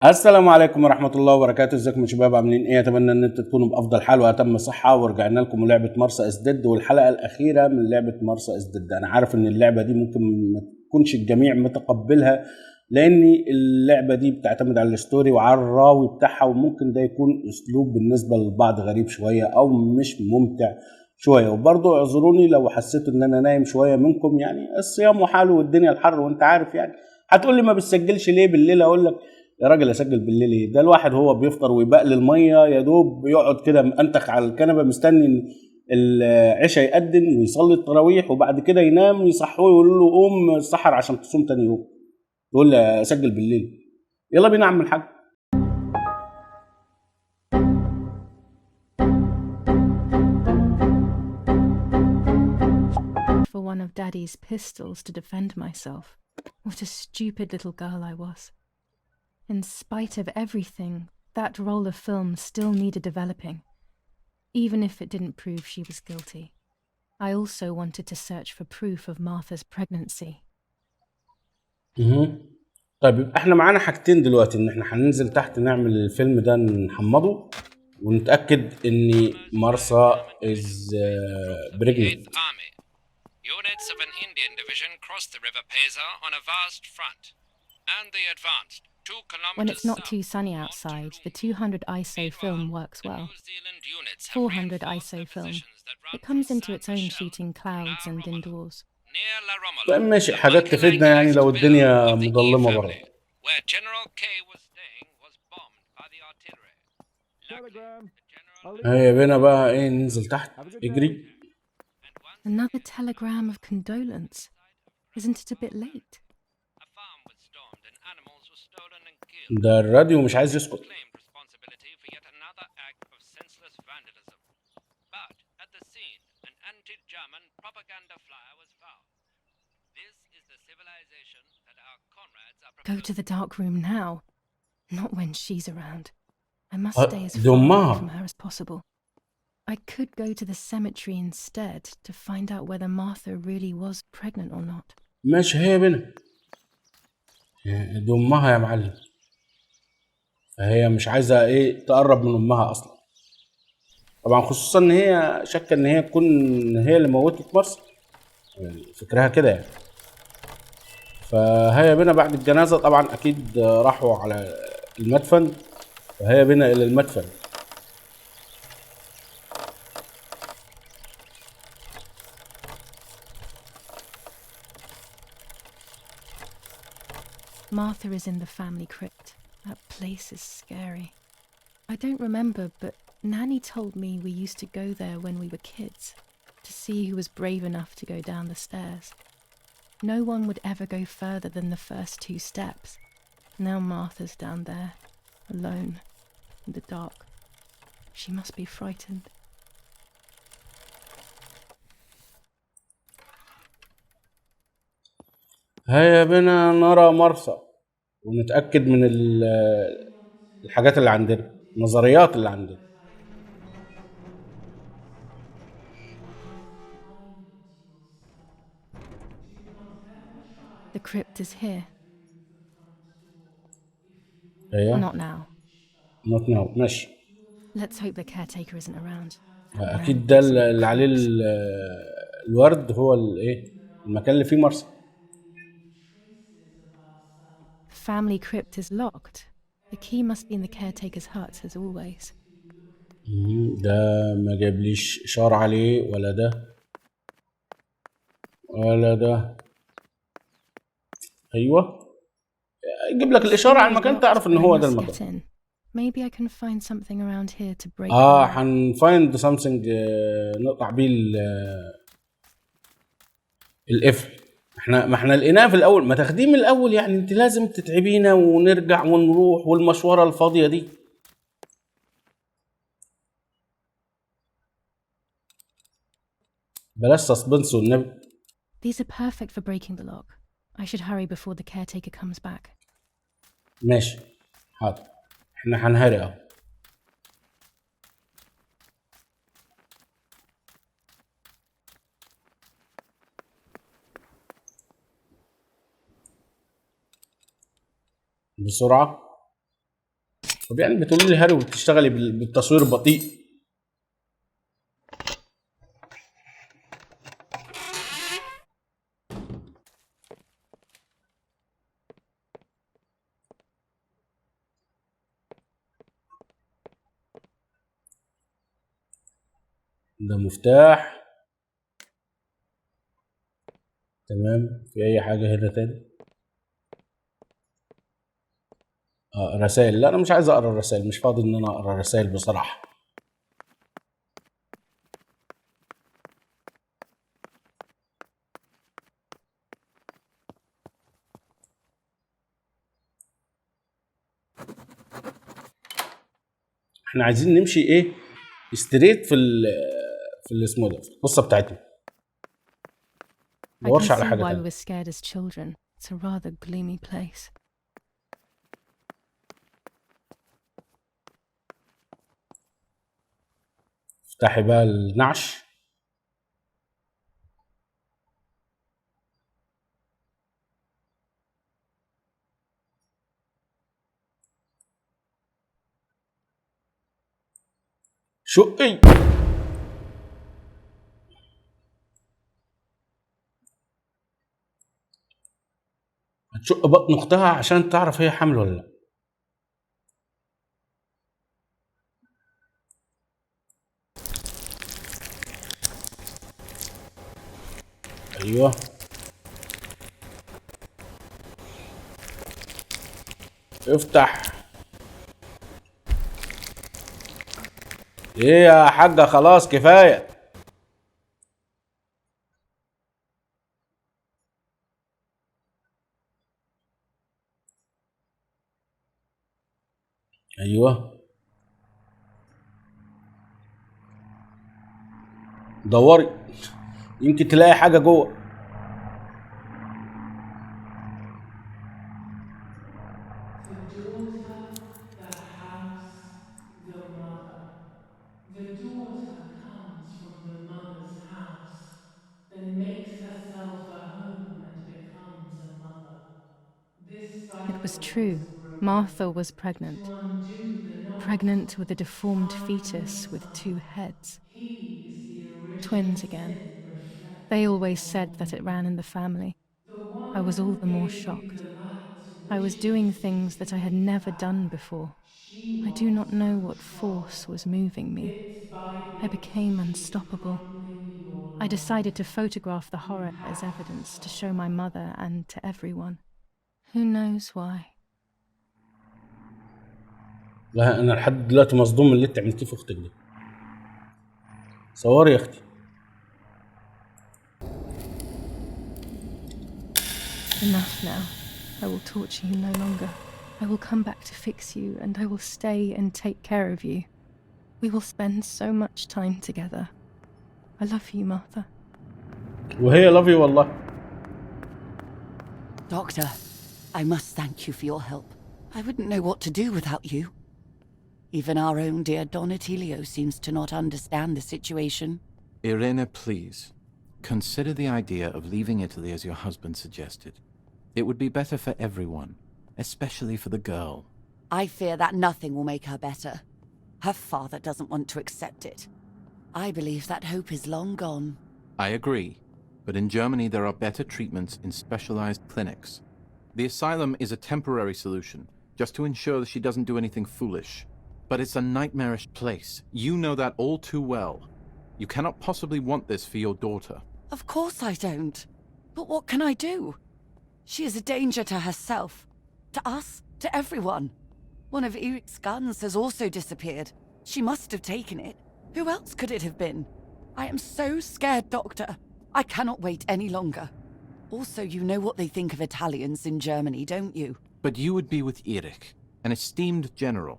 السلام عليكم ورحمة الله وبركاته. ازيكم يا شباب؟ عاملين ايه؟ اتمنى ان انتوا تكونوا بافضل حال واتم صحة. ورجعنا لكم لعبة مارثا ازدد والحلقة الاخيرة من لعبة مارثا ازدد. انا عارف ان اللعبة دي ممكن ما تكونش الجميع متقبلها، لان اللعبة دي بتعتمد على الستوري وعلى الراوي بتاعها، وممكن ده يكون اسلوب بالنسبة للبعض غريب شوية او مش ممتع شوية. وبرضه اعذروني لو حسيت ان انا نايم شوية منكم، يعني الصيام وحاله والدنيا الحر وانت عارف. يعني هتقول لي ما بتسجلش ليه بالليل؟ اقول لك يا راجل اسجل بالليل ايه؟ ده الواحد هو بيفطر ويبقل الميه يا دوب يقعد كده مأنتخ على الكنبه مستني إن العشاء يأذن ويصلي التراويح، وبعد كده ينام يصحوه يقولوا له قوم السحر عشان تصوم تاني يوم. يقول لي اسجل بالليل. يلا بينا يا عم الحاج. For one of Daddy's pistols to defend myself. What a stupid little girl I was. In spite of everything, that roll of film still needed developing, even if it didn't prove she was guilty. I also wanted to search for proof of Martha's pregnancy. طيب يبقى احنا معانا حاجتين دلوقتي، ان احنا هننزل تحت نعمل الفيلم ده نحمضه ونتأكد ان مارثا از بريجننت. Units of an Indian division crossed the river Pesa on a vast front, and they advanced 2 kilometers When it's not south too sunny onto outside, the Rome. 200 ISO film works The well. New Zealand units have 400 reinforced ISO their film. positions that run It comes from into San its own Michel shooting to clouds La and Romana. indoors. Near La Romana, طيب ماشي، the حاجات تفيدنا يعني لو vulcanized villa الدنيا of the E مظلمة family, برضه. where General K was staying, was bombed by the artillery. Luckily, the general هيا بينا بقى ايه، ننزل تحت اجري. and once Another telegram of condolence. Isn't it a bit late? a farm was stormed and animals were stolen and killed. ده الراديو مش عايز يسكت. Claimed responsibility for yet another act of senseless vandalism. But at the scene, an anti-German propaganda flyer was found. This is the civilization that our comrades are Go to the dark room now. Not when she's around. I must stay as دي far away امها. from her as possible. I could go to the cemetery instead to find out whether Martha really was pregnant or not. ماشي هيا بينا. دي امها يا معلم، فهي مش عايزه ايه تقرب من امها اصلا. طبعا خصوصا ان هي شاكه ان هي تكون هي اللي موتت مارثا، يعني فكرها كده يعني. فهيا بينا بعد الجنازه طبعا اكيد راحوا على المدفن، فهيا بينا الى المدفن. Martha is in the family crypt. That place is scary. I don't remember, but Nanny told me we used to go there when we were kids, to see who was brave enough to go down the stairs. No one would ever go further than the first 2 steps. Now Martha's down there, alone, in the dark. She must be frightened. هيا بنا نرى مارثا ونتأكد من الحاجات اللي عندنا، النظريات اللي عندنا. The crypt is here. هيا Not now. نوت ناو. ماشي. Let's hope the caretaker isn't around. اكيد ده اللي عليه الورد هو الايه، المكان اللي فيه مارثا. The family crypt is locked. The key must be in the caretaker's hut, as always. ده ما جابليش اشاره عليه، ولا ده ولا ده. ايوه يجيب لك الاشاره على المكان تعرف ان هو ده المكان. Maybe I can find something around here to break. هنفايند سامثينج نقطع بيه القفل. ما احنا لقيناه في الاول، ما تخديم الاول يعني. انت لازم تتعبينا ونرجع ونروح والمشوره الفاضيه دي. بلاش سسبنس والنبي. These are perfect for breaking the lock. I should hurry before the caretaker comes back. ماشي حاضر، احنا هنهري اهو. بسرعة. طب يعني بتقولي لي هاري وبتشتغلي بالتصوير البطيء. ده مفتاح. تمام، في اي حاجة هنا تاني؟ رسائل. لا انا مش عايز اقرا الرسائل، مش فاضي ان انا اقرا الرسائل بصراحة. احنا عايزين نمشي ايه ستريت في اللي اسمه ده، في القصة بتاعتنا. I can مدورش على see حاجة why we تانية. were scared as children. It's a rather gloomy place. افتحي بقى النعش. شقي. هتشق بطن اختها عشان تعرف هي حامل ولا لا. ايوه. افتح. ايه يا حاجة، خلاص كفاية. ايوه. دوري، يمكن تلاقي حاجة جوه. The daughter, the house, the mother. The daughter comes from the mother's house, then makes herself a home and becomes a mother. This It was cycle is true. broken. Martha was To pregnant. undo the knot, Pregnant with a to deformed find the fetus with son. 2 heads. He is the original Twins again. sin reflected They always on said that it you. ran in the family. The one I was all who the more gave you shocked. the light I was wishes doing to things that I had take never back. done before. She I do not wants know what control. force was moving me. Bit by I bit, became she's unstoppable. crumbling your I decided life. to photograph the You horror have as to evidence to stop. show my mother and to everyone. Who knows why? لا انا لحد دلوقتي مصدوم من اللي انت عملتيه في اختك دي. صوري يا اختي. Enough now. I will torture you no longer. I will come back to fix you, and I will stay and take care of you. We will spend so much time together. I love you, Martha. وهي لافي والله. Doctor, I must thank you for your help. I wouldn't know what to do without you. Even our own dear Don Attilio seems to not understand the situation. Irene, please. Consider the idea of leaving Italy as your husband suggested. It would be better for everyone, especially for the girl. I fear that nothing will make her better. Her father doesn't want to accept it. I believe that hope is long gone. I agree, but in Germany there are better treatments in specialized clinics. The asylum is a temporary solution, just to ensure that she doesn't do anything foolish. But it's a nightmarish place. You know that all too well. You cannot possibly want this for your daughter. Of course I don't. But what can I do? She is a danger to herself, to us, to everyone. One of Eric's guns has also disappeared. She must have taken it. Who else could it have been? I am so scared, Doctor. I cannot wait any longer. Also, you know what they think of Italians in Germany, don't you? But you would be with Eric, an esteemed general.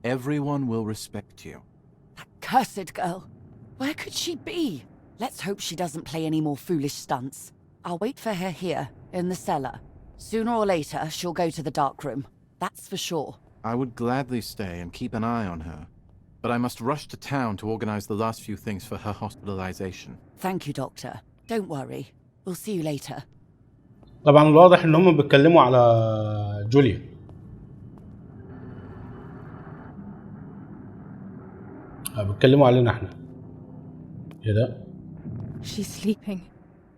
Everyone will respect you. That cursed girl. Where could she be? Let's hope she doesn't play any more foolish stunts. I'll wait for her here, in the cellar. Sooner or later, she'll go to the dark room. That's for sure. I would gladly stay and keep an eye on her, but I must rush to town to organize the last few things for her hospitalization. Thank you, Doctor. Don't worry. We'll see you later. طبعا الواضح ان هم بيتكلموا على جوليا. بيتكلموا علينا احنا. ايه ده؟ She's sleeping.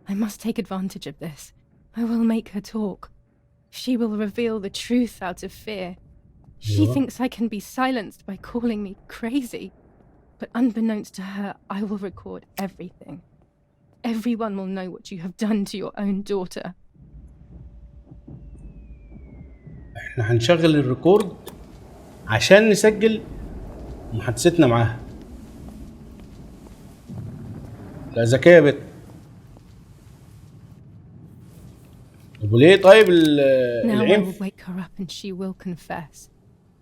I must take advantage of this. I will make her talk. She will reveal the truth out of fear. She Yeah. thinks I can be silenced by calling me crazy. But unbeknownst to her, I will record everything. Everyone will know what you have done to your own daughter. احنا هنشغل الريكورد عشان نسجل محادثتنا معاها. لا ذكية يا بت. طب وليه طيب Now I العين will wake her up and she will confess.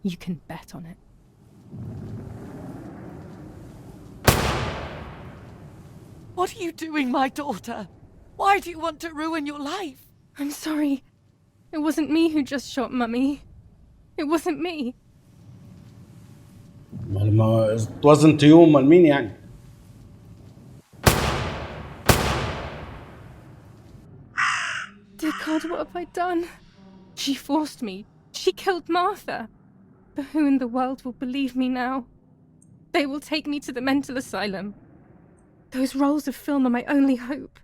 You can bet on it. What are you doing, my daughter? Why do you want to ruin your life? I'm sorry. It wasn't me who just shot Mummy. It wasn't me. ما it wasn't you امال مين يعني؟ Dear God, what have I done? She forced me. She killed Martha. But who in the world will believe me now? They will take me to the mental asylum. Those rolls of film are my only hope.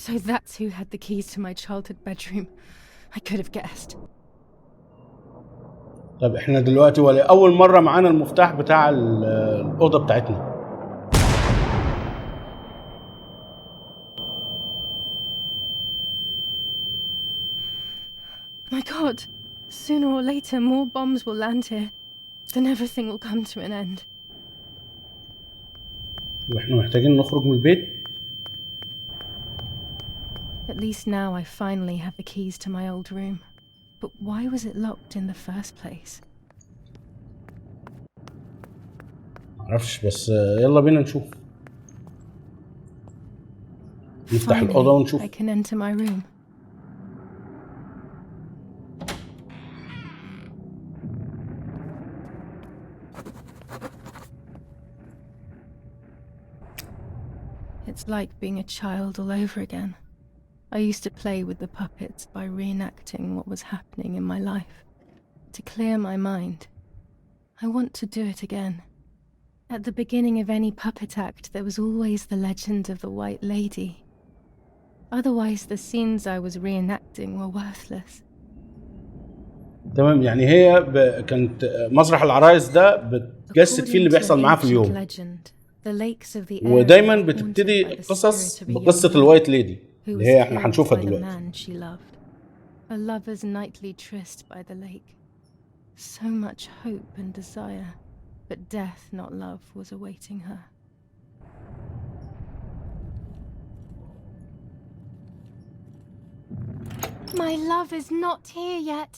So that's who had the keys to my childhood bedroom. I could have guessed. طب احنا دلوقتي ولا اول مرة معانا المفتاح بتاع الأوضة بتاعتنا. My God, sooner or later more bombs will land here. Then everything will come to an end. واحنا محتاجين نخرج من البيت. At least now I finally have the keys to my old room. But why was it locked in the first place? معرفش بس يلا بينا نشوف. نفتح الأوضة Finally, ونشوف. I can enter my room. It's like being a child all over again. I used to play with the puppets by reenacting what was happening in my life. To clear my mind. I want to do it again. At the beginning of any puppet act, there was always the legend of the White Lady. Otherwise, the scenes I was reenacting were worthless. تمام يعني هي كانت مسرح العرايس ده بتجسد فيه اللي بيحصل معاها في اليوم. ودايما بتبتدي قصص بقصة الوايت ليدي اللي هي احنا هنشوفها دلوقتي. A lover's nightly tryst by the lake. So much hope and desire, but death, not love, was awaiting her. My love is not here yet.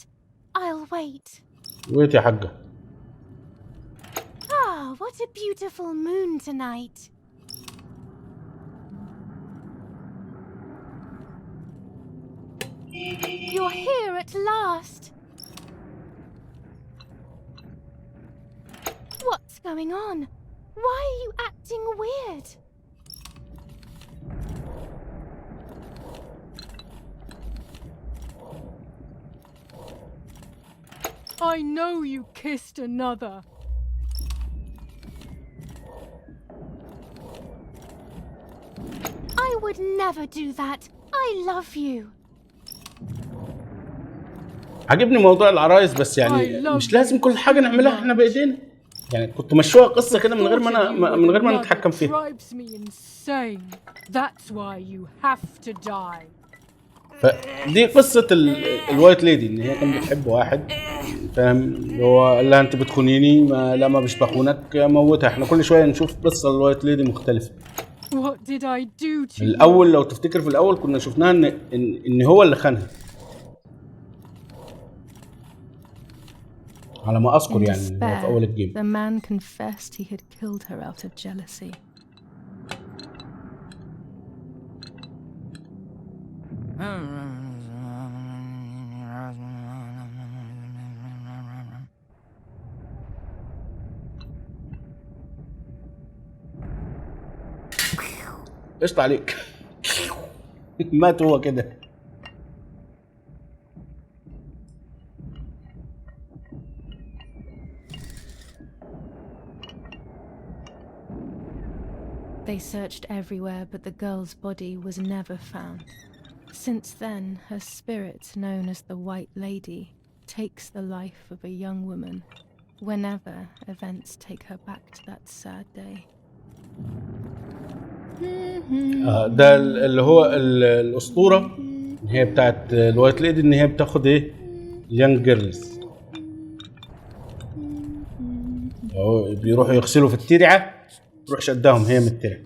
I'll wait. ويت يا حاجة. Ah, what a beautiful moon tonight. You're here at last. What's going on? Why are you acting weird? I know you kissed another. I would never do that. I love you. عجبني موضوع العرايس بس يعني مش لازم كل حاجة نعملها احنا بايدينا. يعني كنت مشوها قصة كده من غير ما نتحكم فيها. That's why you have to die. فدي قصة الوايت ليدي ان هي كانت بتحب واحد فاهم اللي هو قال لها انت بتخونيني ما مش بخونك موتها. احنا كل شوية نشوف قصة الوايت ليدي مختلفة. What did I do to الأول لو تفتكر في الأول كنا شفناها إن هو اللي خانها على ما أذكر يعني في أول الجيم. The man confessed he had killed her out of jealousy. قشطة عليك. مات هو كده. They searched everywhere, but the girl's body was never found. Since then, her spirit, known as the White Lady, takes the life of a young woman whenever events take her back to that sad day. ده اللي هو الأسطورة، إن هي بتاعت الوايت ليدي، إن هي بتاخد إيه؟ اليانج جيرلز. أهو بيروحوا يغسلوا في الترعة، تروح شدهم هي من الترعة.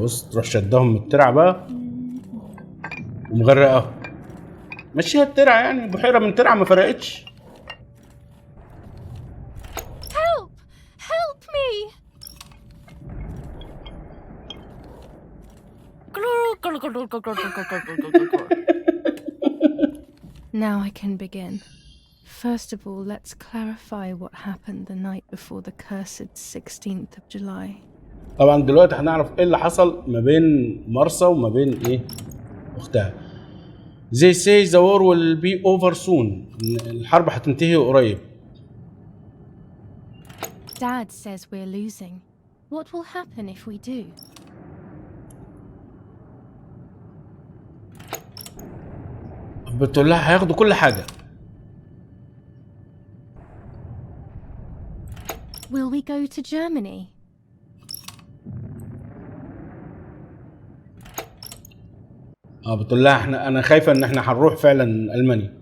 بص تروح شدهم من الترعة بقى ومغرقة. مشيها الترعة يعني، بحيرة من ترعة ما فرقتش. Help! Help me! Now I can begin. First of all, let's clarify what happened the night before the cursed 16th of July. طبعا دلوقتي هنعرف ايه اللي حصل ما بين مارثا وما بين ايه اختها. They say the war will be over soon. الحرب هتنتهي قريب. Dad says we're losing. What will happen if we do? بتقول لها هياخدوا كل حاجة. Will we go to Germany? بتقول لها انا خايفة ان احنا هنروح فعلا ألمانيا.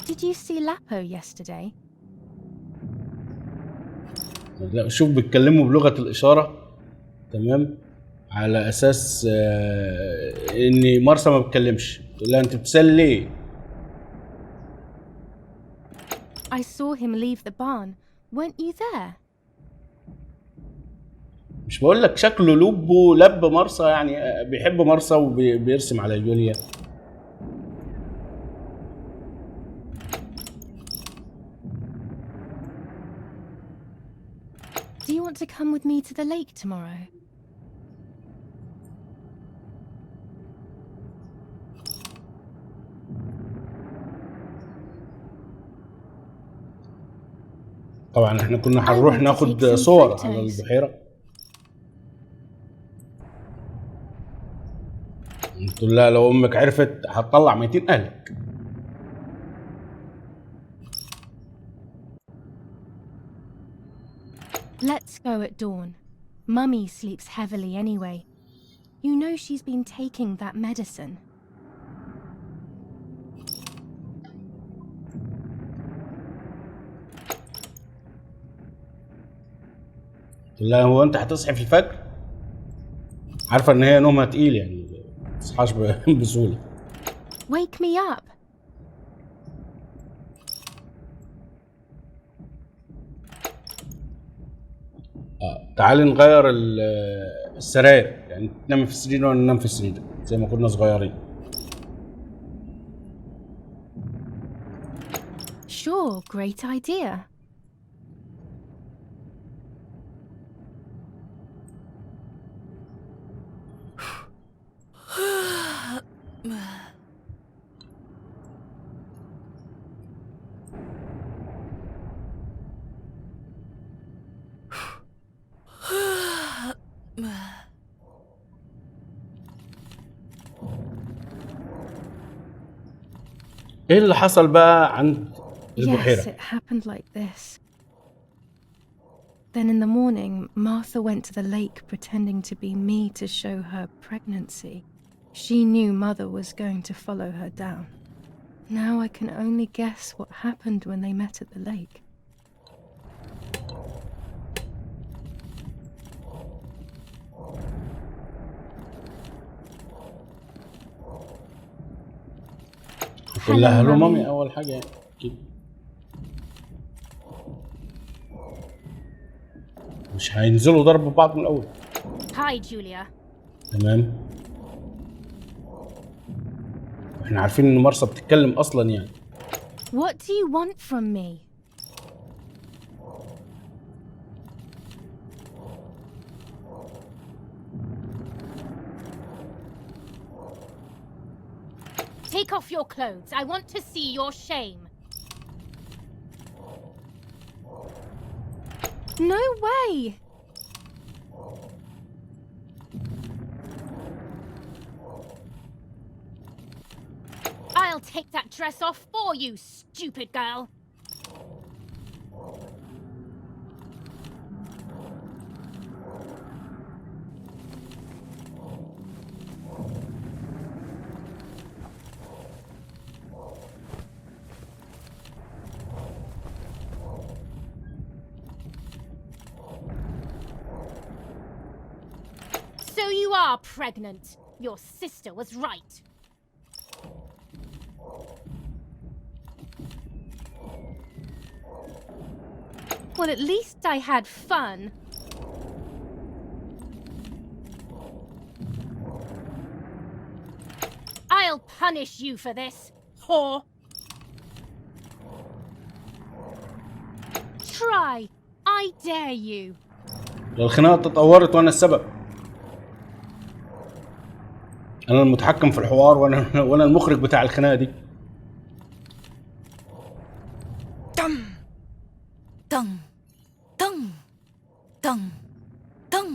Did you see Lapo yesterday? لا شوف بيتكلموا بلغة الإشارة، تمام، على أساس إن مارثا ما بتكلمش. تقول لها أنت بتسأل ليه؟ I saw him leave the barn. Weren't you there? مش بقول لك شكله لب مارثا، يعني بيحب مارثا وبيرسم على جوليا. Do you want to come with me to the lake tomorrow? طبعا احنا كنا هنروح ناخد صور على البحيرة. قلت لها لو امك عرفت هتطلع 200 اهلك. Let's go at dawn. Mummy sleeps heavily anyway. You know she's been taking that medicine. قلت لها هو انت هتصحي في الفجر؟ عارفة ان هي نومها تقيل يعني ما تصحاش بسهولة. Wake me up. تعالي نغير السراير، يعني تنامي في السرير وانا ننام في السرير زي ما كنا صغيرين. Sure, great idea. ايه اللي حصل بقى عند البحيرة؟ Yes, it happened like this. Then in the morning, Martha went to the lake pretending to be me to show her pregnancy. She knew Mother was going to follow her down. Now I can only guess what happened when they met at the lake. قلت لها هلو مامي اول حاجة يعني. مش هينزلوا ضرب بعض من الاول. Hi, Julia. تمام. احنا عارفين ان مارثا بتتكلم اصلا يعني. What do you want from me? Take off your clothes. I want to see your shame. No way! I'll take that dress off for you, stupid girl. So you are pregnant. Your sister was right. Well, at least I had fun. I'll punish you for this, whore. Try. I dare you. الخناقه تطورت وانا السبب. انا المتحكم في الحوار وانا المخرج بتاع الخناقه دي. Dung, dung, dung, dung.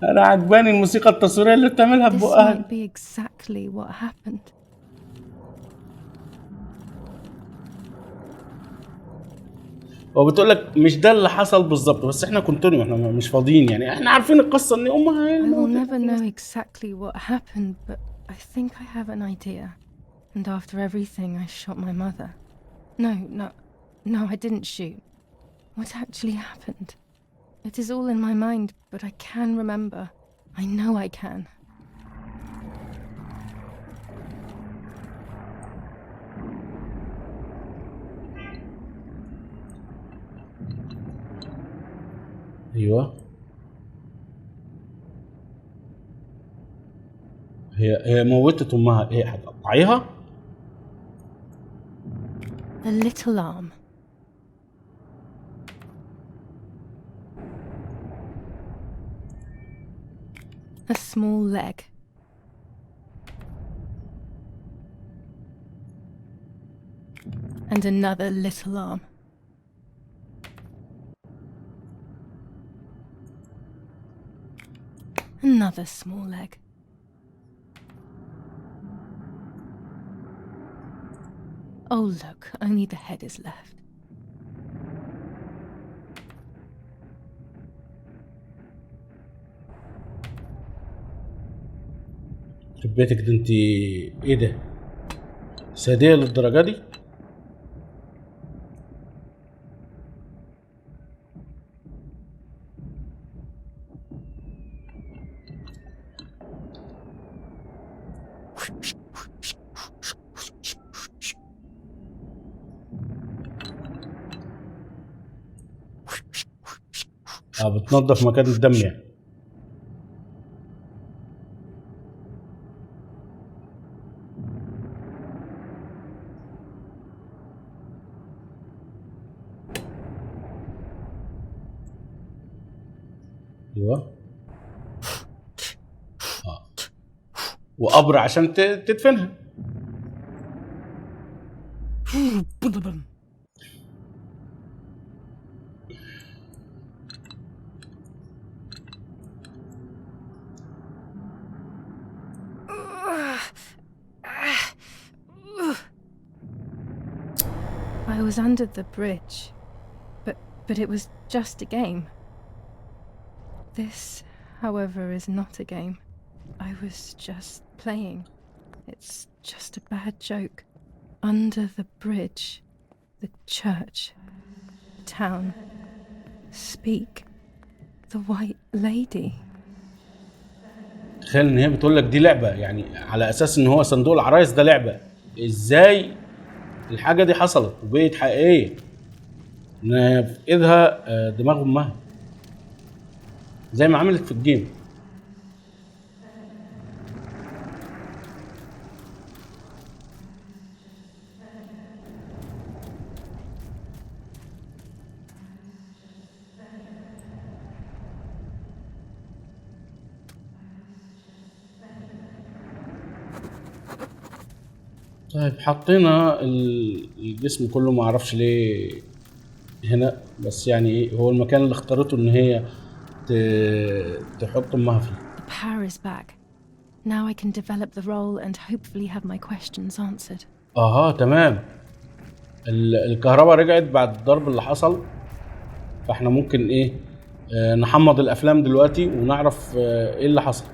انا عجباني الموسيقى التصويريه اللي بتعملها This ببقها. might be exactly what happened. هو بتقول لك مش ده اللي حصل بالظبط، بس احنا كونتينيو، احنا مش فاضيين يعني، احنا عارفين القصه ان امها. I will never know exactly what happened, but I think I have an idea. And after everything, I shot my mother. No, I didn't shoot. What actually happened? It is all in my mind, but I can remember. I know I can. ايوه، هي موتت امها. ايه هتقطعيها؟ The little arm. A small leg. And another little arm. Another small leg. Oh look, only the head is left. ربيتك ده، انت ايه ده؟ سادية للدرجة دي؟ بتنظف مكان الدم يعني. ايوه. وقبر عشان تدفنها. I was under the bridge, but it was just a game. This, however, is not a game. I was just playing. It's just a bad joke. Under the bridge, the church, the town. Speak. The white lady. تخيل ان هي بتقول لك دي لعبة، يعني على اساس ان هو صندوق العرايس ده لعبة. ازاي الحاجة دي حصلت وبقت حقيقية؟ إنها في إيدها دماغ أمها زي ما عملت في الجيم. طيب حطينا الجسم كله، ما اعرفش ليه هنا، بس يعني ايه هو المكان اللي اختارته ان هي تحط امها فيه. The power is back. Now I can develop the role and hopefully have my questions answered. تمام. الكهرباء رجعت بعد الضرب اللي حصل، فاحنا ممكن ايه نحمض الافلام دلوقتي ونعرف ايه اللي حصل.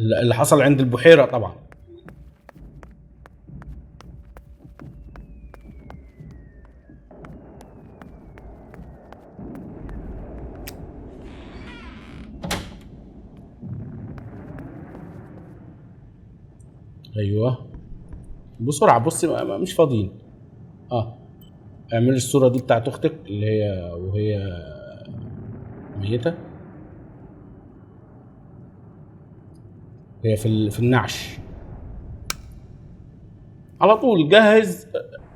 اللي حصل عند البحيرة طبعا. ايوه بسرعة، بصي مش فاضيين. اعملي الصورة دي بتاعت اختك اللي هي وهي ميتة، هي في النعش على طول. جهز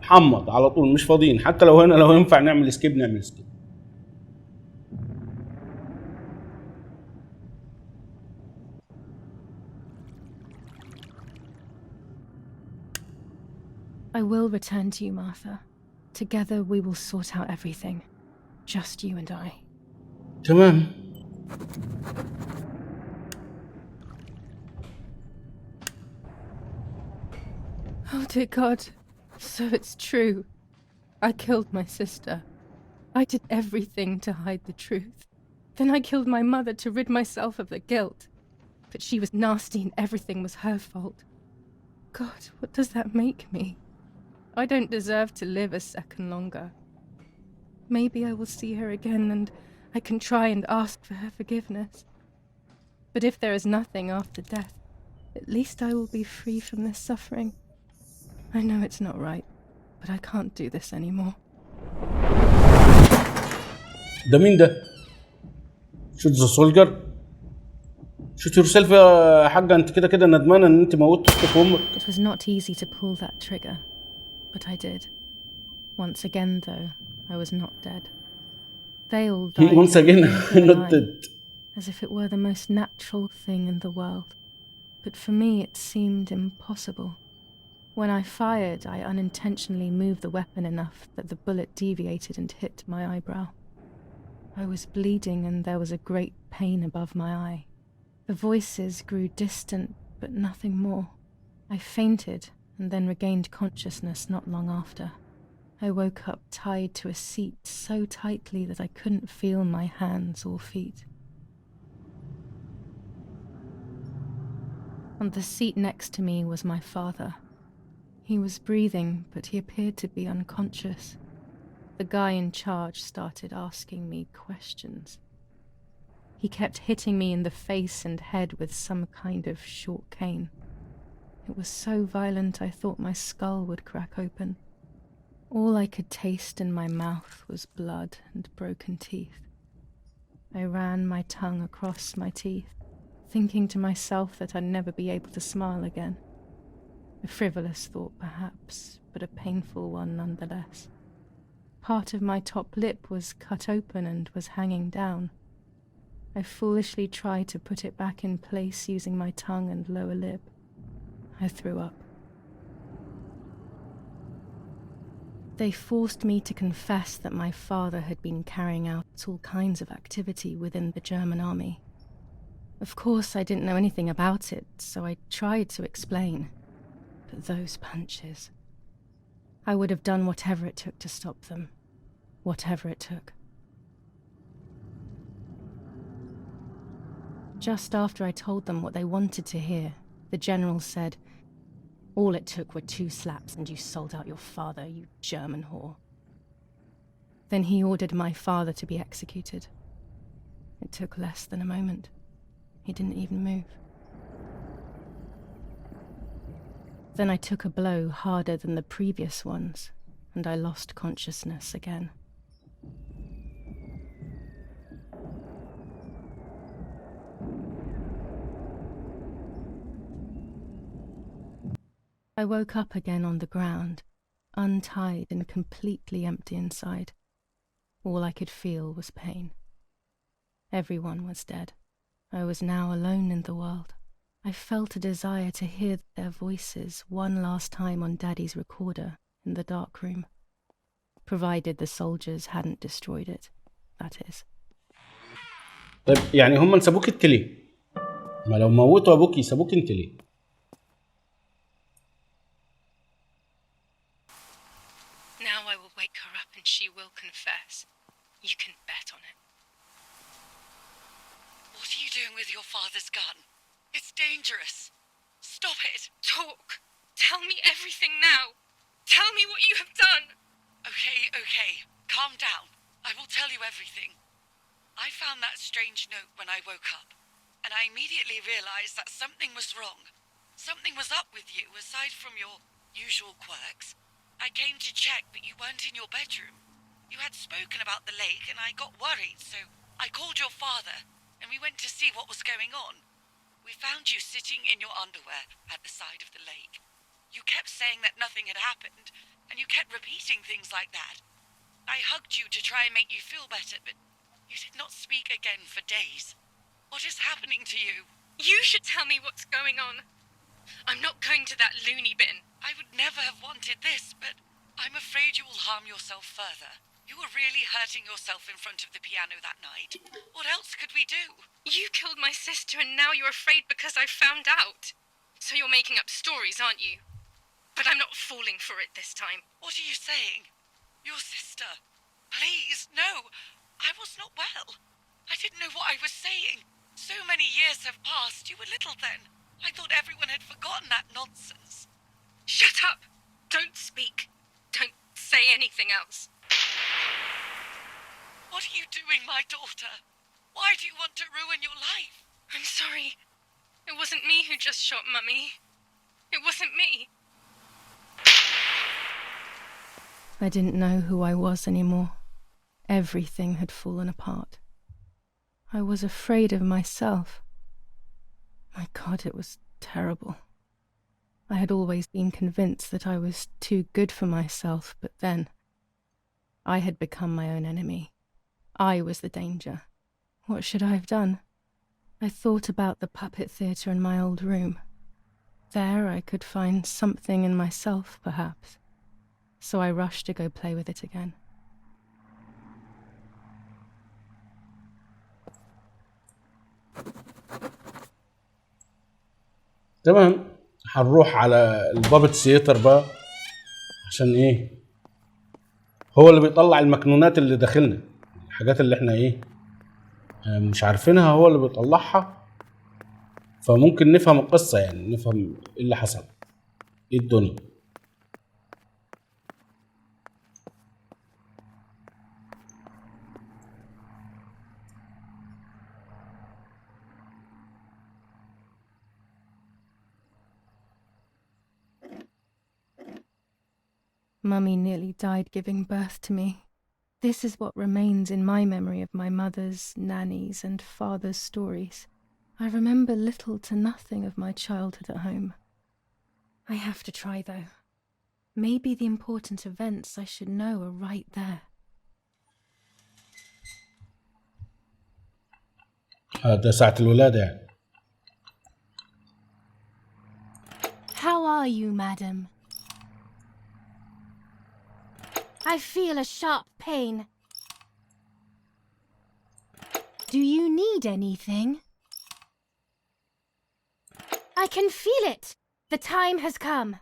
حمض على طول، مش فاضيين. حتى لو هنا لو ينفع نعمل سكيب نعمل سكيب. I will return to you, Martha. Together we will sort out everything. Just you and I. تمام. Oh dear God. So it's true. I killed my sister. I did everything to hide the truth. Then I killed my mother to rid myself of the guilt. But she was nasty and everything was her fault. God, what does that make me? I don't deserve to live a second longer. Maybe I will see her again and I can try and ask for her forgiveness. But if there is nothing after death, at least I will be free from this suffering. I know it's not right, but I can't do this anymore. ده مين ده؟ shoot the soldier. shoot yourself يا حاجة، انت كده ندمانة ان انت موتت اختك وامك. It was not easy to pull that trigger, but I did. Once again, though, I was not dead. They all died once again not dead. as if it were the most natural thing in the world. But for me it seemed impossible. When I fired, I unintentionally moved the weapon enough that the bullet deviated and hit my eyebrow. I was bleeding and there was a great pain above my eye. The voices grew distant, but nothing more. I fainted and then regained consciousness not long after. I woke up tied to a seat so tightly that I couldn't feel my hands or feet. On the seat next to me was my father. He was breathing, but he appeared to be unconscious. The guy in charge started asking me questions. He kept hitting me in the face and head with some kind of short cane. It was so violent I thought my skull would crack open. All I could taste in my mouth was blood and broken teeth. I ran my tongue across my teeth, thinking to myself that I'd never be able to smile again. A frivolous thought, perhaps, but a painful one nonetheless. Part of my top lip was cut open and was hanging down. I foolishly tried to put it back in place using my tongue and lower lip. I threw up. They forced me to confess that my father had been carrying out all kinds of activity within the German army. Of course, I didn't know anything about it, so I tried to explain. But those punches... I would have done whatever it took to stop them. Whatever it took. Just after I told them what they wanted to hear, the general said, "All it took were 2 slaps and you sold out your father, you German whore." Then he ordered my father to be executed. It took less than a moment. He didn't even move. Then I took a blow harder than the previous ones, and I lost consciousness again. I woke up again on the ground, untied and completely empty inside. All I could feel was pain. Everyone was dead. I was now alone in the world. I felt a desire to hear their voices one last time on Daddy's recorder in the dark room. Provided the soldiers hadn't destroyed it, that is. طيب يعني هم سابوك انت ليه؟ ما لو موتوا ابوك يسابوك انت ليه؟ Now I will wake her up and she will confess. You can bet on it. What are you doing with your father's gun? It's dangerous. Stop it. Talk! Tell me everything now! Tell me what you have done! Okay. Calm down. I will tell you everything. I found that strange note when I woke up, and I immediately realized that something was wrong. Something was up with you, aside from your usual quirks. I came to check, but you weren't in your bedroom. You had spoken about the lake, and I got worried, so I called your father, and we went to see what was going on. We found you sitting in your underwear at the side of the lake. You kept saying that nothing had happened, and you kept repeating things like that. I hugged you to try and make you feel better, but you did not speak again for days. What is happening to you? You should tell me what's going on. I'm not going to that loony bin. I would never have wanted this, but I'm afraid you will harm yourself further. You were really hurting yourself in front of the piano that night. What else could we do? You killed my sister and now you're afraid because I found out. So you're making up stories, aren't you? But I'm not falling for it this time. What are you saying? Your sister? Please, no. I was not well. I didn't know what I was saying. So many years have passed. You were little then. I thought everyone had forgotten that nonsense. Shut up! Don't speak. Don't say anything else. What are you doing, my daughter? Why do you want to ruin your life? I'm sorry. It wasn't me who just shot Mummy. It wasn't me. I didn't know who I was anymore. Everything had fallen apart. I was afraid of myself. My God, it was terrible. I had always been convinced that I was too good for myself, but then I had become my own enemy. I was the danger. What should I have done? I thought about the puppet theatre in my old room. There I could find something in myself, perhaps. So I rushed to go play with it again. تمام. هنروح على البابت سيتر بقى عشان ايه هو اللي بيطلع المكنونات اللي داخلنا، الحاجات اللي احنا ايه مش عارفينها هو اللي بيطلعها، فممكن نفهم القصة، يعني نفهم ايه اللي حصل، ايه الدنيا. Mummy nearly died giving birth to me. This is what remains in my memory of my mother's, nanny's, and father's stories. I remember little to nothing of my childhood at home. I have to try, though. Maybe the important events I should know are right there. ده ساعة الولادة يعني. How are you, madam? I feel a sharp pain. Do you need anything? I can feel it. The time has come.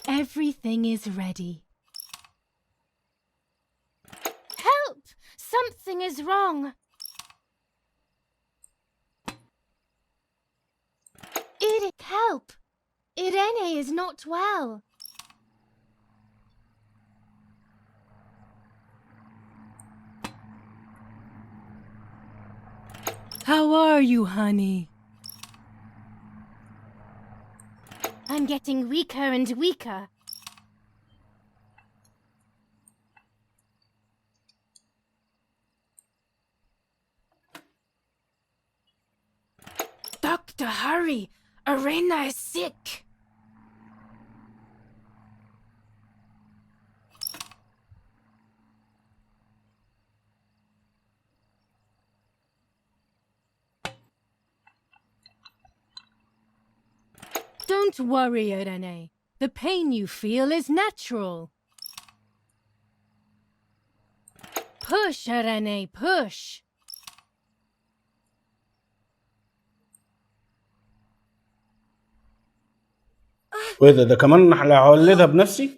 Everything is ready. is wrong. Eric, help! Irene is not well. How are you, honey? I'm getting weaker and weaker. Doctor, hurry! Arena is sick! Don't worry, Irene. The pain you feel is natural. Push, Irene, push! وايه ده كمان انا هولدها بنفسي؟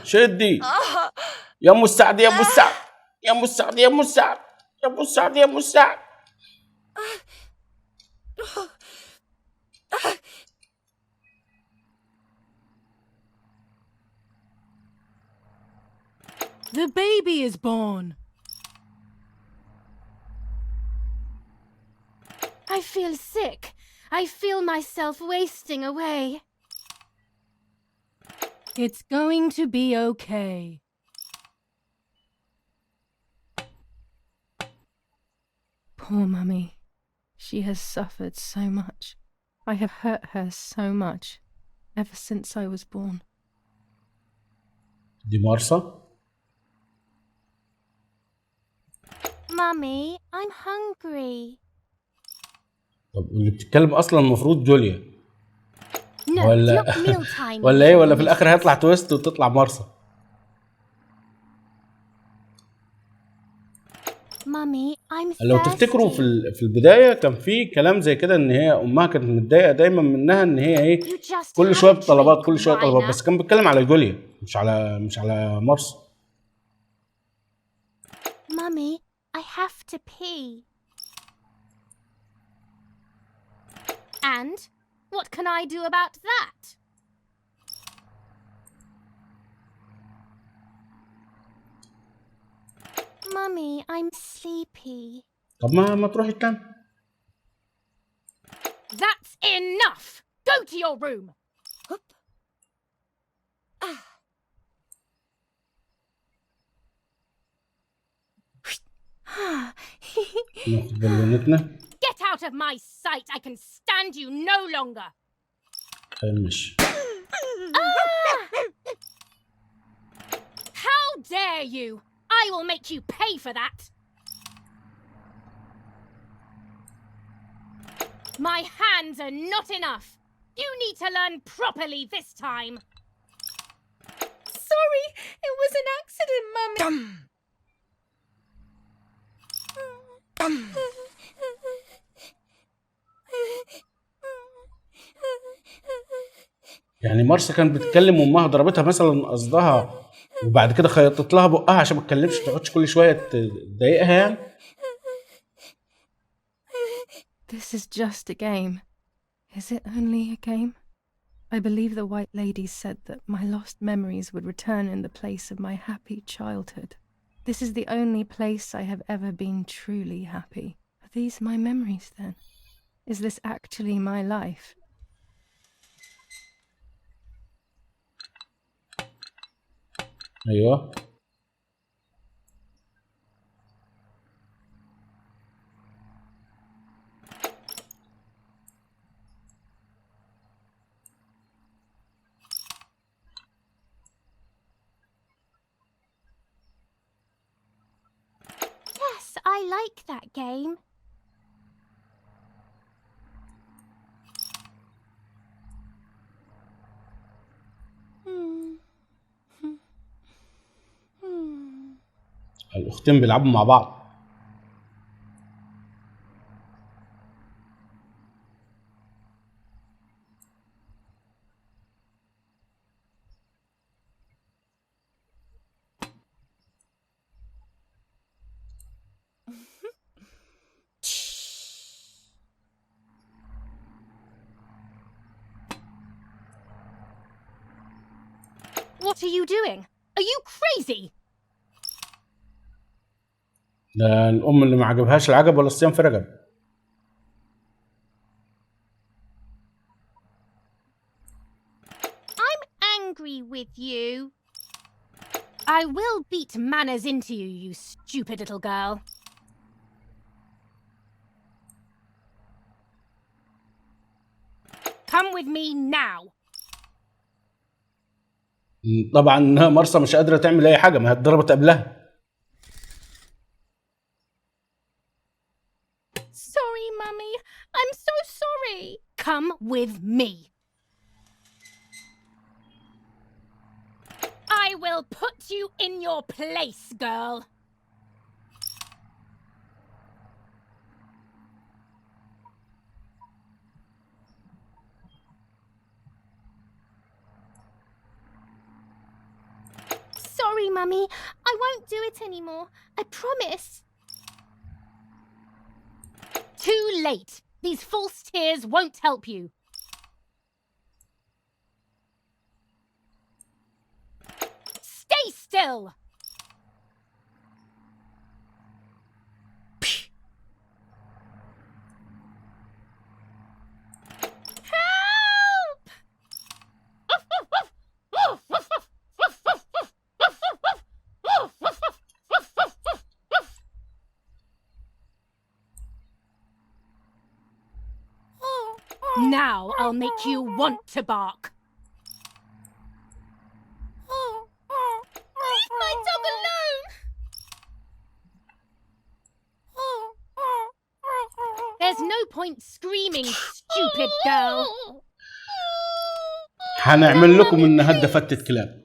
شدي يا ام السعد يا ام السعد يا ام السعد يا ام السعد يا ام السعد يا ام السعد. The baby is born. I feel sick. I feel myself wasting away. It's going to be okay. Poor Mummy. She has suffered so much. I have hurt her so much ever since I was born. دي مارثا. Mummy, I'm hungry. طب اللي بتتكلم اصلا المفروض جوليا No, ولا it's not mealtime. ولا ايه، ولا في الاخر هيطلع تويست وتطلع مارثا؟ Mummy, I'm لو تفتكروا thirsty. في البدايه كان في كلام زي كده ان هي امها كانت متضايقه دايما منها ان هي ايه You just كل had شويه a بطلبات drink, كل شويه طلبات، Minor. بس كان بيتكلم على جوليا مش على مارثا. Mummy, I have to pee. And what can I do about that? Mummy, I'm sleepy. طب ما تروحي تنام. That's enough! Go to your room! ناخد بالونتنا. Get out of my sight! I can stand you no longer! ماشي. How dare you! I will make you pay for that! My hands are not enough! You need to learn properly this time! Sorry, it was an accident, Mummy. يعني مارثا كانت بتتكلم وامها ضربتها مثلا قصدها وبعد كده خيطت لها بقها عشان ما تتكلمش ما تقعدش كل شويه تضايقها يعني. This is just a game. Is it only a game? I believe the White Lady said that my lost memories would return in the place of my happy childhood. This is the only place I have ever been truly happy. Are these my memories then? Is this actually my life? ايوه Yes, I like that game. الاختين بيلعبوا مع بعض. What are you doing? Are you crazy? ده الام اللي ما عجبهاش العجب ولا الصيام في رجب. I'm angry with you. I will beat manners into you, you stupid little girl. Come with me now. طبعا مارثا مش قادره تعمل اي حاجه، ما هي اتضربت قبلها. Sorry, Mummy. I'm so sorry. Come with me. I will put you in your place, girl. Sorry, Mummy. I won't do it anymore. I promise. Too late. These false tears won't help you. Stay still. Help! Now I'll make you want to bark. Leave my dog alone! There's no point screaming, stupid girl. هنعمل لكم النهارده فتة كلاب.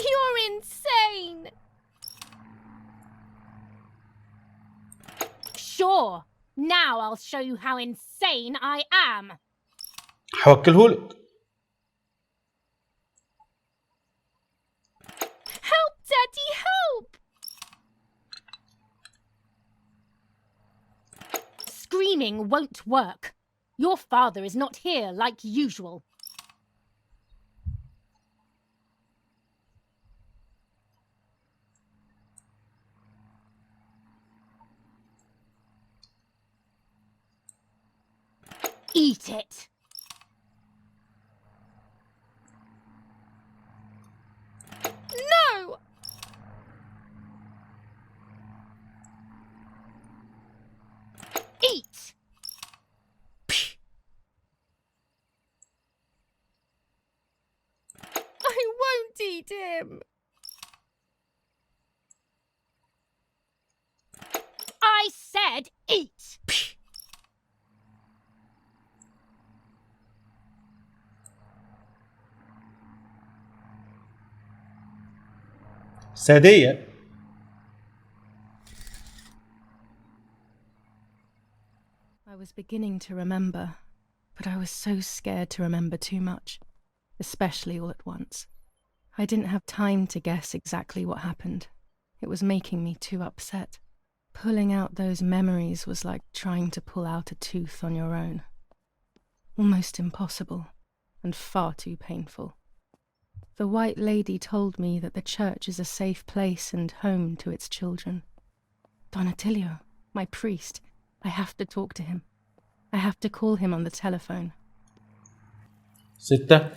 You're insane. Sure. Now I'll show you how insane I am. هوكلهولك. Help, Daddy, help! Screaming won't work. Your father is not here like usual. Eat it. No! Eat! I won't eat him. I said eat. سادية. I was beginning to remember, but I was so scared to remember too much, especially all at once. I didn't have time to guess exactly what happened. It was making me too upset. Pulling out those memories was like trying to pull out a tooth on your own. Almost impossible, and far too painful. The White Lady told me that the church is a safe place and home to its children. Don Attilio, my priest, I have to talk to him. I have to call him on the telephone. 6 9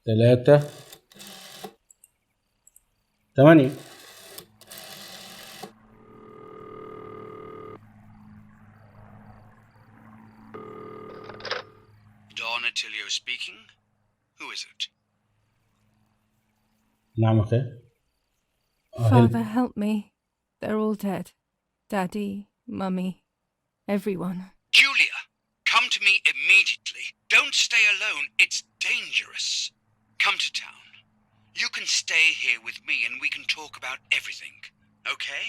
3 8 Don Attilio speaking. Who is it? نعم أخي. Father, help me. They're all dead. Daddy, Mummy, everyone. Julia, come to me immediately. Don't stay alone. It's dangerous. Come to town. You can stay here with me and we can talk about everything. Okay?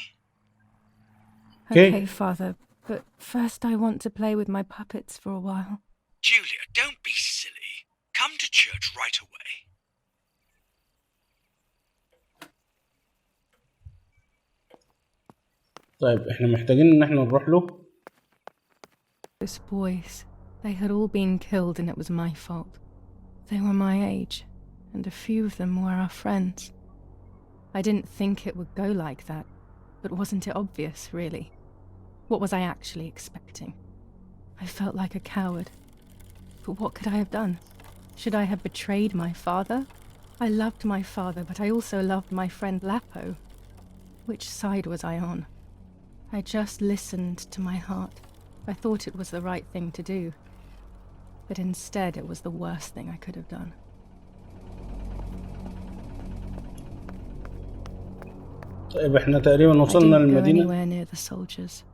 Okay, Father, but first I want to play with my puppets for a while. Julia, don't be silly. Come to church right away. طيب احنا محتاجين ان احنا نروح له. Those boys, they had all been killed and it was my fault. They were my age, and a few of them were our friends. I didn't think it would go like that, but wasn't it obvious, really? What was I actually expecting? I felt like a coward. But what could I have done? Should I have betrayed my father? I loved my father, but I also loved my friend Lapo. Which side was I on? I just listened to my heart. I thought it was the right thing to do. But instead it was the worst thing I could have done. طيب احنا تقريبا I وصلنا didn't go للمدينة. anywhere near the soldiers,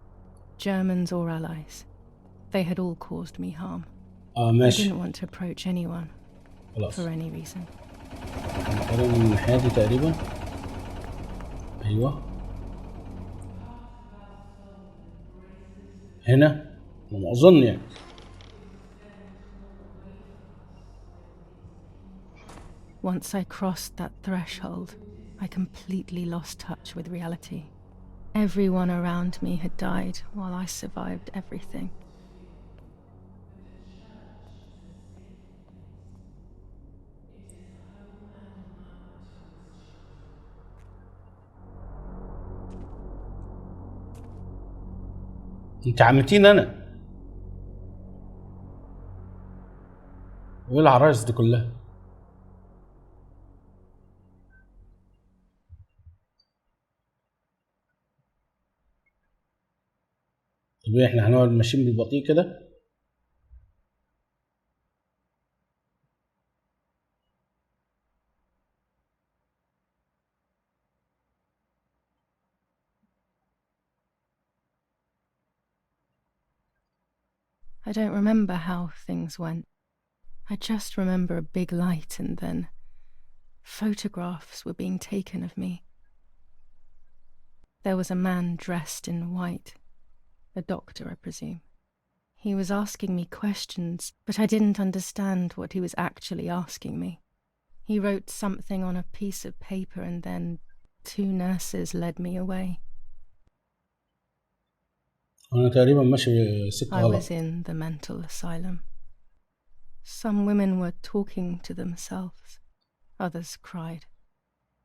Germans or allies. They had all caused me harm. I ماشي didn't want to approach anyone خلاص. for any reason. احنا تقريبا من الناحية دي تقريبا. ايوه هنا على ما اظن يعني. Once I crossed that threshold, I completely lost touch with reality. Everyone around me had died while I survived everything. انت عمتين انا وايه العرايس دي كلها؟ طب ايه احنا هنقعد ماشيين بالبطيء كده؟ I don't remember how things went. I just remember a big light and then photographs were being taken of me. There was a man dressed in white, a doctor, I presume. He was asking me questions, but I didn't understand what he was actually asking me. He wrote something on a piece of paper and then 2 nurses led me away. انا تقريبا ماشي سكة I غلط. was in the mental asylum. Some women were talking to themselves. Others cried.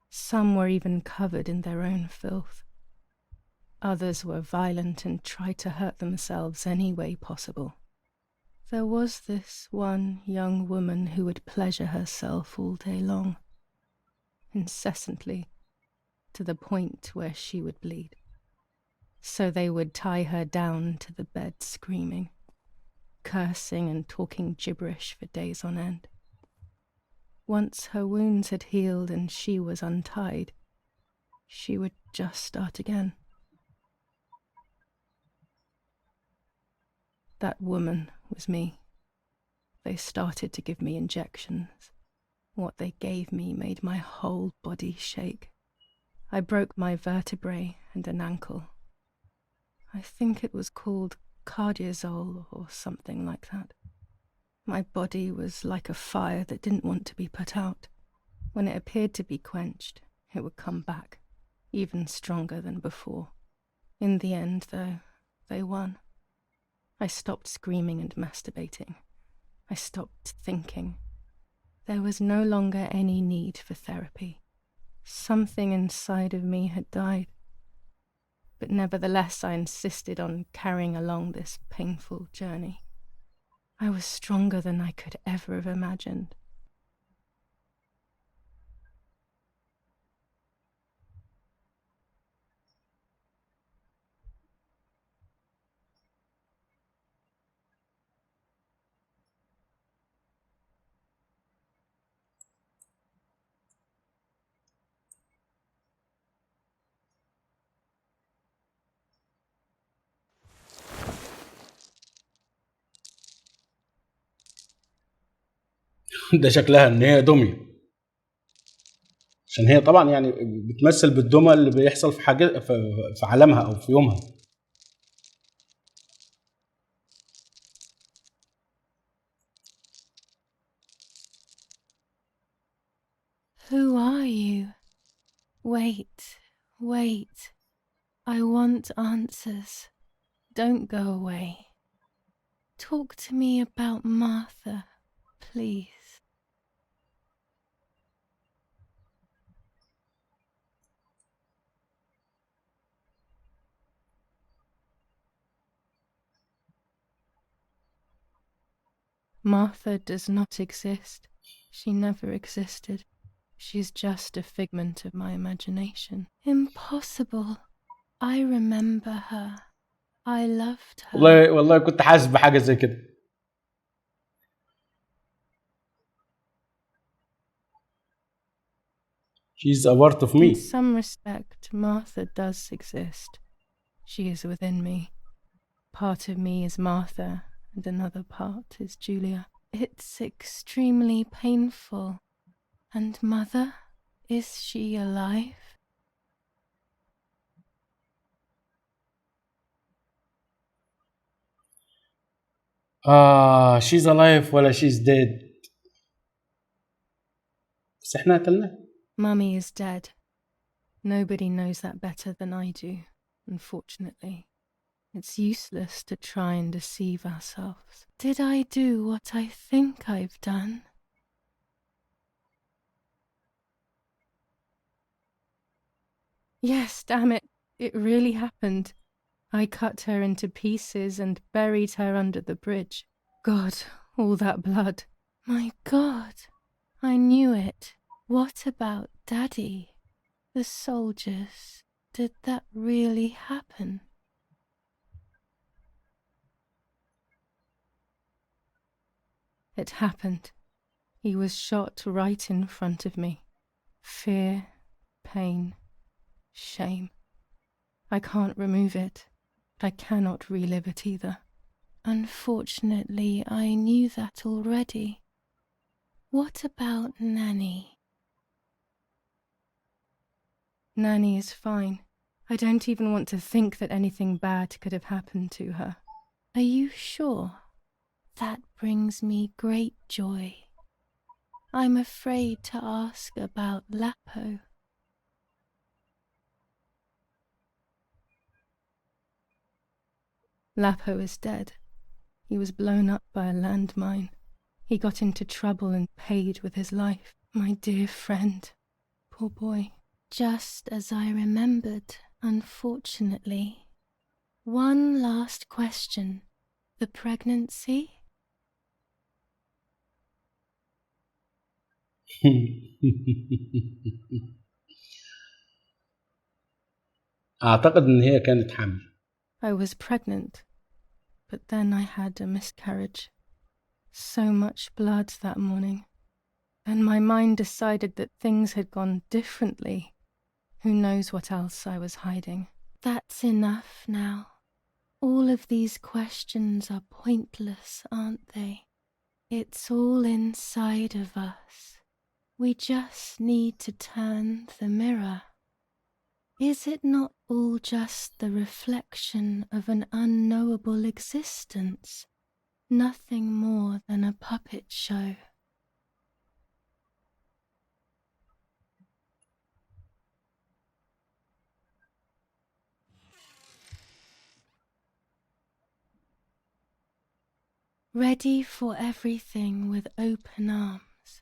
Some were even covered in their own filth. Others were violent and tried to hurt themselves any way possible. There was this one young woman who would pleasure herself all day long, incessantly, to the point where she would bleed. So they would tie her down to the bed screaming, cursing and talking gibberish for days on end. Once her wounds had healed and she was untied, she would just start again. That woman was me. They started to give me injections. What they gave me made my whole body shake. I broke my vertebrae and an ankle. I think it was called cardiazole or something like that. My body was like a fire that didn't want to be put out. When it appeared to be quenched, it would come back, even stronger than before. In the end, though, they won. I stopped screaming and masturbating. I stopped thinking. There was no longer any need for therapy. Something inside of me had died. But nevertheless, I insisted on carrying along this painful journey. I was stronger than I could ever have imagined. ده شكلها ان هي دمية، عشان هي طبعا يعني بتمثل بالدمى اللي بيحصل في حاجة في عالمها او في يومها. Who are you? Wait, wait. I want answers. Don't go away. Talk to me about Martha, please. Martha does not exist. She never existed. She's just a figment of my imagination. Impossible. I remember her. I loved her. والله كنت حاسس بحاجة زي كده. She's a part of me. In some respect, Martha does exist. She is within me. Part of me is Martha, and another part is Julia. It's extremely painful. And Mother? Is she alive? she's alive ولا she's dead. بس احنا قتلناها. Mummy is dead. Nobody knows that better than I do, unfortunately. It's useless to try and deceive ourselves. Did I do what I think I've done? Yes, damn it. It really happened. I cut her into pieces and buried her under the bridge. God, all that blood. My God, I knew it. What about Daddy? The soldiers? Did that really happen? It happened. He was shot right in front of me. Fear, pain, shame. I can't remove it, but I cannot relive it either. Unfortunately, I knew that already. What about Nanny? Nanny is fine. I don't even want to think that anything bad could have happened to her. Are you sure? That brings me great joy. I'm afraid to ask about Lapo. Lapo is dead. He was blown up by a landmine. He got into trouble and paid with his life. My dear friend. Poor boy. Just as I remembered, unfortunately. One last question. The pregnancy? أعتقد إن هي كانت حامل. I was pregnant, but then I had a miscarriage. So much blood that morning. And my mind decided that things had gone differently. Who knows what else I was hiding? That's enough now. All of these questions are pointless, aren't they? It's all inside of us. We just need to turn the mirror. Is it not all just the reflection of an unknowable existence? Nothing more than a puppet show. Ready for everything with open arms,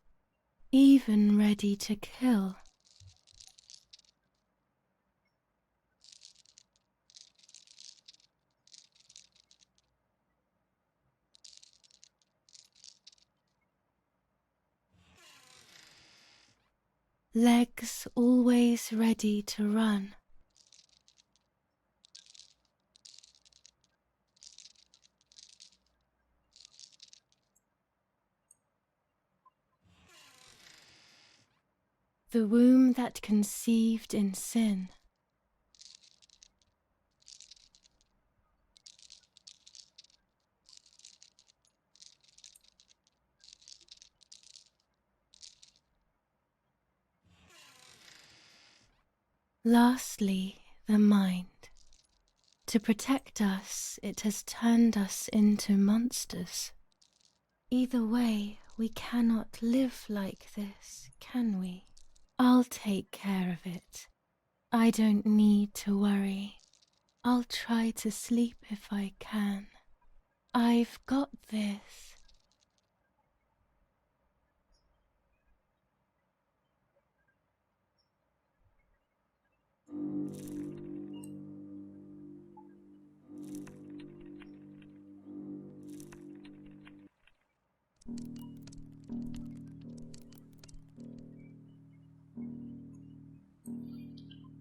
even ready to kill. Legs always ready to run. The womb that conceived in sin. Lastly, the mind. To protect us, it has turned us into monsters. Either way, we cannot live like this, can we? I'll take care of it. I don't need to worry. I'll try to sleep if I can. I've got this.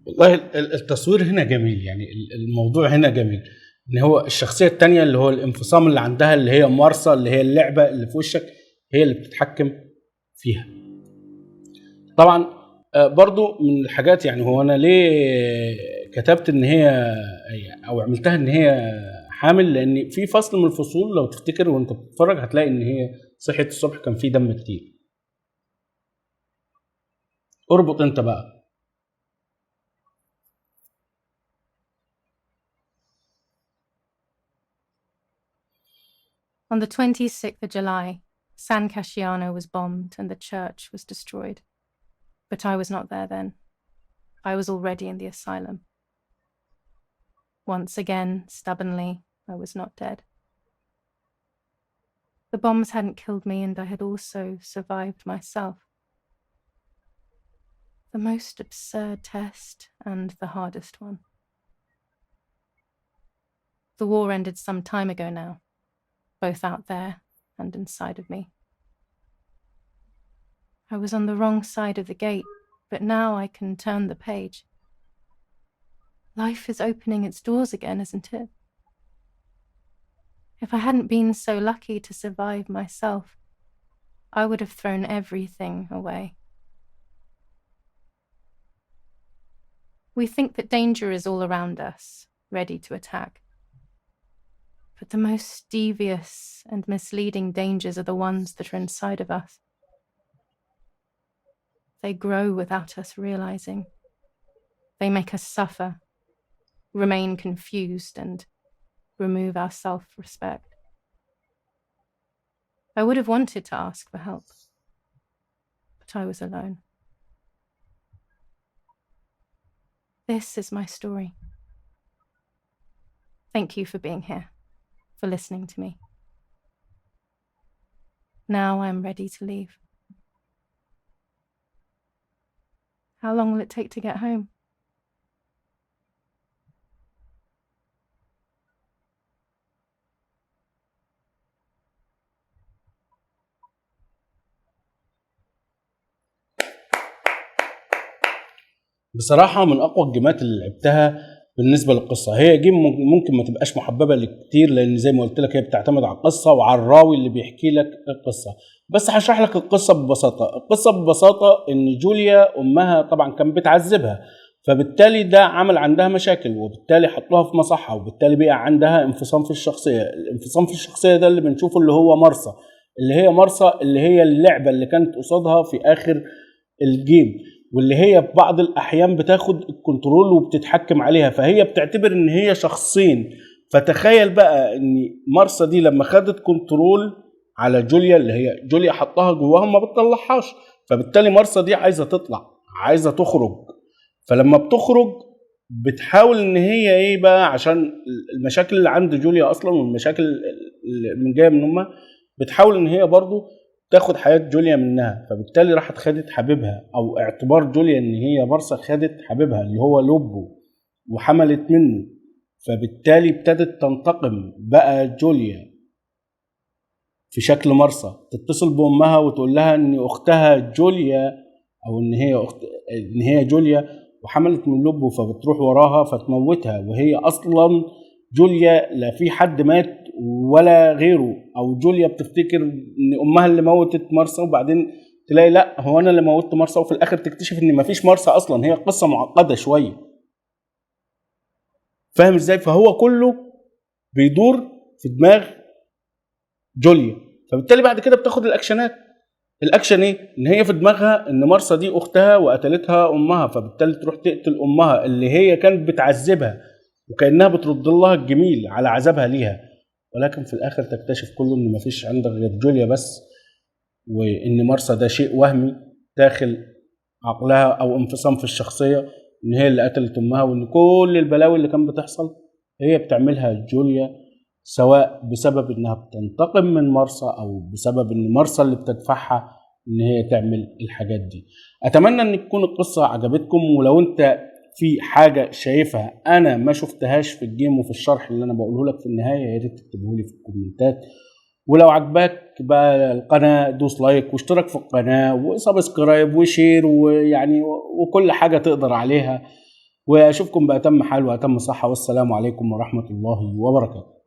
والله التصوير هنا جميل، يعني الموضوع هنا جميل. ان هو الشخصيه الثانيه اللي هو الانفصام اللي عندها، اللي هي مارثا، اللي هي اللعبه اللي في وشك، هي اللي بتتحكم فيها. طبعا برضو من الحاجات، يعني هو انا ليه كتبت ان هي او عملتها ان هي حامل، لان في فصل من الفصول لو تفتكر وانت بتتفرج هتلاقي ان هي صحيت الصبح كان في دم كتير. اربط انت بقى. On the 26th of July, San Casciano was bombed and the church was destroyed. But I was not there then. I was already in the asylum. Once again, stubbornly, I was not dead. The bombs hadn't killed me, and I had also survived myself. The most absurd test and the hardest one. The war ended some time ago now, both out there and inside of me. I was on the wrong side of the gate, but now I can turn the page. Life is opening its doors again, isn't it? If I hadn't been so lucky to survive myself, I would have thrown everything away. We think that danger is all around us, ready to attack. But the most devious and misleading dangers are the ones that are inside of us. They grow without us realizing. They make us suffer, remain confused, and remove our self-respect. I would have wanted to ask for help, but I was alone. This is my story. Thank you for being here, for listening to me. Now I'm ready to leave. How long will it take to get home? بصراحه من اقوى الجيمات اللي لعبتها بالنسبه للقصه. هي جيم ممكن ما تبقاش محببه لكتير، لان زي ما قلت لك هي بتعتمد على القصه وعلى الراوي اللي بيحكي لك القصه. بس هشرح لك القصه ببساطه. القصه ببساطه ان جوليا امها طبعا كان بتعذبها، فبالتالي ده عمل عندها مشاكل، وبالتالي حطوها في مصحه، وبالتالي بقى عندها انفصام في الشخصيه. الانفصام في الشخصيه ده اللي بنشوفه اللي هو مارثا، اللي هي اللعبه اللي كانت قصادها في اخر الجيم، واللي هي في بعض الاحيان بتاخد الكنترول وبتتحكم عليها، فهي بتعتبر ان هي شخصين. فتخيل بقى ان مارثا دي لما خدت كنترول على جوليا، اللي هي جوليا حطها جواها ما بتطلعهاش، فبالتالي مارثا دي عايزه تطلع، عايزه تخرج. فلما بتخرج بتحاول ان هي ايه بقى، عشان المشاكل اللي عند جوليا اصلا والمشاكل اللي جايه من امها، بتحاول ان هي برضو تاخد حياة جوليا منها. فبالتالي راحت خدت حبيبها، او اعتبار جوليا ان هي مارثا خدت حبيبها اللي هو لوبو وحملت منه، فبالتالي ابتدت تنتقم بقى جوليا في شكل مارثا، تتصل بامها وتقول لها ان اختها جوليا، او ان هي جوليا وحملت من لوبو، فبتروح وراها فتموتها، وهي اصلا جوليا لا في حد مات ولا غيره. او جوليا بتفتكر ان امها اللي موتت مارثا، وبعدين تلاقي لا هو انا اللي موتت مارثا، وفي الاخر تكتشف ان مفيش مارثا اصلا. هي قصه معقده شويه، فاهم ازاي؟ فهو كله بيدور في دماغ جوليا. فبالتالي بعد كده بتاخد الاكشنات. الاكشن ايه؟ ان هي في دماغها ان مارثا دي اختها وقتلتها امها، فبالتالي تروح تقتل امها اللي هي كانت بتعذبها، وكانها بترد لها الجميل على عذابها ليها. ولكن في الاخر تكتشف كله ان مفيش عندك غير جوليا بس، وان مارثا ده شيء وهمي داخل عقلها، او انفصام في الشخصيه، ان هي اللي قتلت امها، وان كل البلاوي اللي كانت بتحصل هي بتعملها جوليا، سواء بسبب انها بتنتقم من مارثا او بسبب ان مارثا اللي بتدفعها ان هي تعمل الحاجات دي. اتمنى ان تكون القصة عجبتكم، ولو انت في حاجة شايفها انا ما شفتهاش في الجيم وفي الشرح اللي انا بقوله لك في النهاية، يا ريت تكتبه لي في الكومنتات. ولو عجبك بقى القناة دوس لايك واشترك في القناة وسبسكرايب وشير ويعني وكل حاجة تقدر عليها، واشوفكم بأتم حال وأتم صحة، والسلام عليكم ورحمة الله وبركاته.